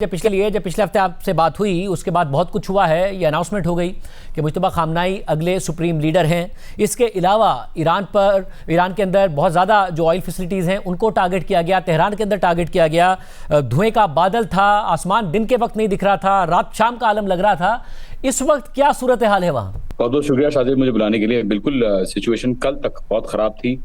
जब पिछले हफ्ते आपसे बात हुई उसके बाद बहुत कुछ हुआ है। ये अनाउंसमेंट हो गई कि मुज्तबा खामनाई अगले सुप्रीम लीडर हैं। इसके अलावा ईरान के अंदर बहुत ज़्यादा जो ऑयल फैसिलिटीज़ हैं उनको टारगेट किया गया, तेहरान के अंदर टारगेट किया गया। धुएं का बादल था, आसमान दिन के वक्त नहीं दिख रहा था, रात शाम का आलम लग रहा था। इस वक्त क्या सूरत हाल है वहाँ? बहुत बहुत शुक्रिया शाजिद मुझे बुलाने के लिए। बिल्कुल सिचुएशन कल तक बहुत खराब थी।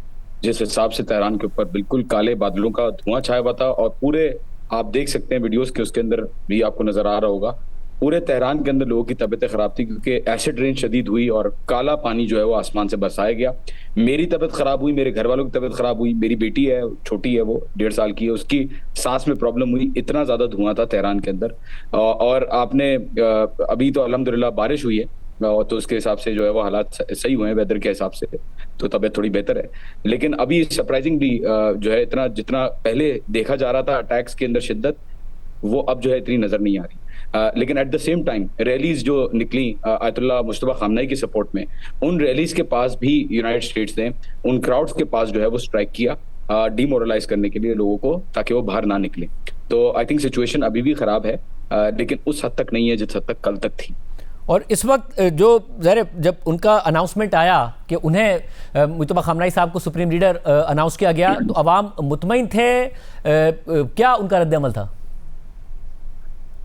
जिस हिसाब से तेहरान के ऊपर बिल्कुल काले बादलों का धुआं छाया हुआ था और पूरे आप देख सकते हैं वीडियोस के उसके अंदर भी आपको नजर आ रहा होगा, पूरे तेहरान के अंदर लोगों की तबीयतें खराब थी क्योंकि एसिड रेन शदीद हुई और काला पानी जो है वो आसमान से बरसाया गया। मेरी तबीयत खराब हुई, मेरे घर वालों की तबीयत खराब हुई। मेरी बेटी है, छोटी है, वो 1.5 साल की है, उसकी सांस में प्रॉब्लम हुई। इतना ज्यादा धुआं था तेहरान के अंदर। और आपने अभी तो अल्हम्दुलिल्लाह बारिश हुई है और तो उसके हिसाब से जो है वो हालात सही हुए हैं वेदर के हिसाब से, तो तबीयत थोड़ी बेहतर है। लेकिन अभी सरप्राइजिंगली जो है इतना जितना पहले देखा जा रहा था अटैक्स के अंदर शिद्दत, वो अब जो है इतनी नजर नहीं आ रही। लेकिन at the same time rallies जो निकली आयतुल्लाह मुश्तबा खामनाई की सपोर्ट में, उन रैलीज के पास भी यूनाइटेड स्टेट्स ने उन क्राउड्स के पास जो है वो स्ट्राइक किया डिमोरलाइज करने के लिए लोगों को, ताकि वो बाहर ना निकले। तो आई थिंक सिचुएशन अभी भी खराब है, लेकिन उस हद तक नहीं है जिस हद तक कल तक थी। और इस वक्त जो जब उनका अनाउंसमेंट आया कि उन्हें मुज्तबा खामनाई साहब को सुप्रीम लीडर अनाउंस किया गया, तो अवाम मुतमईन थे? क्या उनका रद्द-ए-अमल था?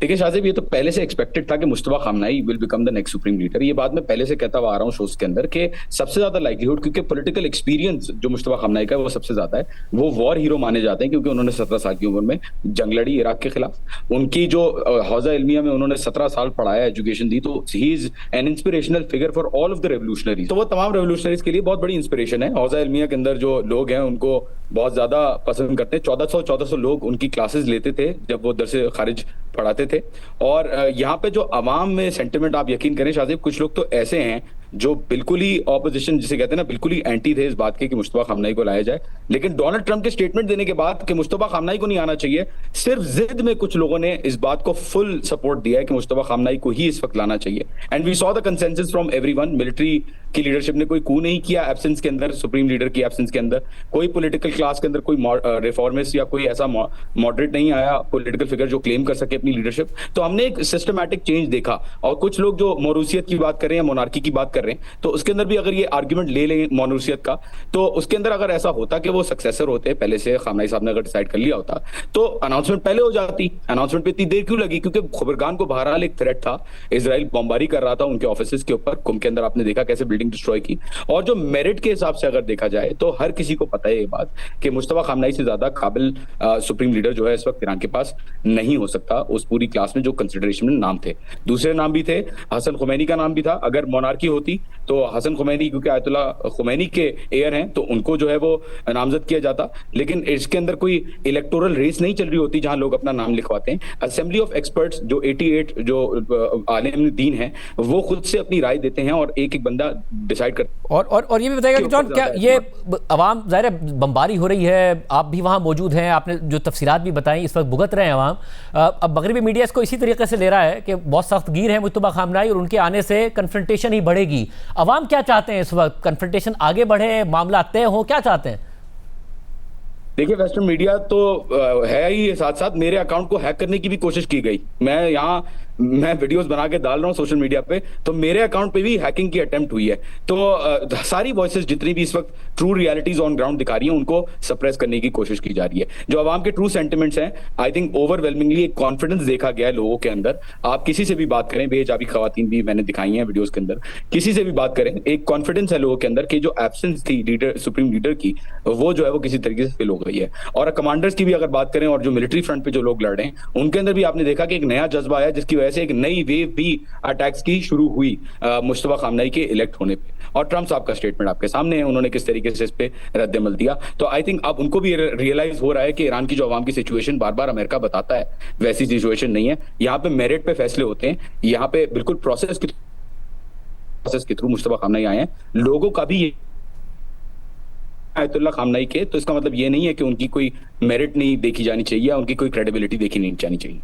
देखिए शाहजेब, ये तो पहले से एक्सपेक्टेड था कि Mushtaba खामनाई will become the next supreme leader. ये बात मैं पहले से कहता हुआ आ रहा हूँ शोज के अंदर कि सबसे ज्यादा लाइवलीहुड, क्योंकि पॉलिटिकल एक्सपीरियंस जो मुश्तबा खामनाई का है वो सबसे ज्यादा है। वो वॉर हीरो माने जाते हैं क्योंकि उन्होंने 17 साल की उम्र में जंग लड़ी इराक के खिलाफ। उनकी जो हौजा इल्मिया में उन्होंने 17 साल पढ़ाया, एजुकेशन दी, तो he is an inspirational figure for all of the revolutionaries. तो वो तमाम रेवोल्यूशनरीज के लिए बहुत बड़ी इंस्पिरेशन है। हौजा इल्मिया के अंदर जो लोग हैं उनको बहुत ज्यादा पसंद करते हैं। 1400 लोग उनकी क्लासेस लेते थे जब वो दरसे खारिज पढ़ाते थे। और यहाँ पे जो अवाम में सेंटिमेंट, आप यकीन करें शाहजेब, कुछ लोग तो ऐसे हैं जो बिल्कुल ही ऑपोजिशन जिसे कहते हैं ना, बिल्कुल ही एंटी थे इस बात के कि मुश्तबा खामनाई को लाया जाए। लेकिन डोनाल्ड ट्रंप के स्टेटमेंट देने के बाद कि मुश्तबा खामनाई को नहीं आना चाहिए, सिर्फ जिद में कुछ लोगों ने इस बात को फुल सपोर्ट दिया है कि मुश्तबा खामनाई को ही इस वक्त लाना चाहिए। And we saw the consensus from everyone. Military की लीडरशिप ने कोई कू नहीं किया एब्सेंस के अंदर, सुप्रीम लीडर की एब्सेंस के अंदर। कोई पॉलिटिकल क्लास के अंदर कोई रिफॉर्मिस्ट या कोई ऐसा मॉडरेट नहीं आया पॉलिटिकल फिगर जो क्लेम कर सके अपनी लीडरशिप। तो हमने एक सिस्टमैटिक चेंज देखा। और कुछ लोग जो मोरूसियत की बात कर रहे हैं या मोनार्की की बात कर रहे हैं, तो उसके अंदर भी अगर ये आर्ग्यूमेंट ले लें मोरूसियत का, तो उसके अंदर अगर ऐसा होता कि वो सक्सेसर होते पहले से, खामनाई साहब ने अगर डिसाइड कर लिया होता, तो अनाउंसमेंट पहले हो जाती। अनाउंसमेंट पे इतनी देर क्यों लगी? क्योंकि खबरगान को बहरहाल एक थ्रेट था। इजराइल बमबारी कर रहा था उनके ऑफिस के ऊपर। कुम के अंदर आपने देखा कैसे बिल्डिंग डिस्ट्रॉय की। और जो मेरिट के हिसाब से अगर देखा जाए तो हर किसी को पता है ये बात कि मुश्तबा खामनाई से ज्यादा काबिल सुप्रीम लीडर जो है इस वक्त ईरान के पास नहीं हो सकता। उस पूरी क्लास में जो कंसिडरेशन में नाम थे, दूसरे नाम भी थे। हसन खुमैनी का नाम भी था। अगर मोनार्की होती तो हसन खुमैनी, क्योंकि आयतुल्लाह खुमैनी के एयर हैं, तो उनको जो है वो नामजद किया जाता। लेकिन इसके अंदर कोई इलेक्टोरल रेस नहीं चल रही होती जहां लोग अपना नाम लिखवाते हैं। असेंबली ऑफ एक्सपर्ट्स जो 88 जो आलिम दीन है वो खुद से अपनी राय देते हैं और एक एक बंदा डिसाइड कर। और ये भी बताइएगा कि जॉन, क्या ये अवाम, ज़ाहिर है बमबारी हो रही है, आप भी वहाँ मौजूद हैं, आपने जो तफसीलात भी बताई, इस वक्त भुगत रहे हैं अवाम। अब मगरबी मीडिया इसको इसी तरीके से ले रहा है कि बहुत सख्त गिर है मुज्तबा खामनाई और उनके आने से कन्फ्रंटेशन ही बढ़ेगी। अवाम क्या चाहते हैं इस वक्त? कन्फ्रंटेशन आगे बढ़े, मामला तय हो, क्या चाहते हैं? देखिए, वेस्टर्न मीडिया तो है ही, साथ साथ मेरे अकाउंट को हैक करने की भी कोशिश की गई। मैं वीडियोस बना के डाल रहा हूं सोशल मीडिया पे, तो मेरे अकाउंट पे भी हैकिंग की अटेम्प्ट हुई है। तो सारी वॉइसेस जितनी भी इस वक्त ट्रू रियलिटीज ऑन ग्राउंड दिखा रही हैं उनको सप्रेस करने की कोशिश की जा रही है। जो आवाम के ट्रू सेंटिमेंट्स हैं, आई थिंक ओवरवेलमिंगली एक कॉन्फिडेंस देखा गया है लोगों के अंदर। आप किसी से भी बात करें, बेहिजाबी खवातीन भी मैंने दिखाई हैं वीडियोस के अंदर, किसी से भी बात करें, एक कॉन्फिडेंस है लोगों के अंदर कि जो एब्सेंस थी लीडर, सुप्रीम लीडर की, वो जो है वो किसी तरीके से फिल हो गई है। और कमांडर्स की भी अगर बात करें और जो मिलिट्री फ्रंट पे जो लोग लड़ रहे हैं उनके अंदर भी आपने देखा कि एक नया जज्बा है, जिसकी वजह से एक नई वेव भी अटैक्स की शुरू हुई मुश्तबा खामनाई के इलेक्ट होने पे। और ट्रम्प साहब का स्टेटमेंट आपके सामने है, उन्होंने किस तरीके से इस पे रद्द-ए-अमल दिया। तो आई थिंक अब उनको भी रियलाइज हो रहा है कि ईरान की जो आवाम की सिचुएशन बार बार अमेरिका बताता है वैसी सिचुएशन नहीं है। यहाँ पे मेरिट पे फैसले होते हैं, यहाँ पे बिल्कुल प्रोसेस के थ्रू मुश्तबा खामनाई आए हैं। लोगों का भी ये आयतुल्लाह खामनाई के, तो इसका मतलब ये नहीं है कि उनकी कोई मेरिट नहीं देखी जानी चाहिए, उनकी कोई क्रेडिबिलिटी देखी नहीं जानी चाहिए।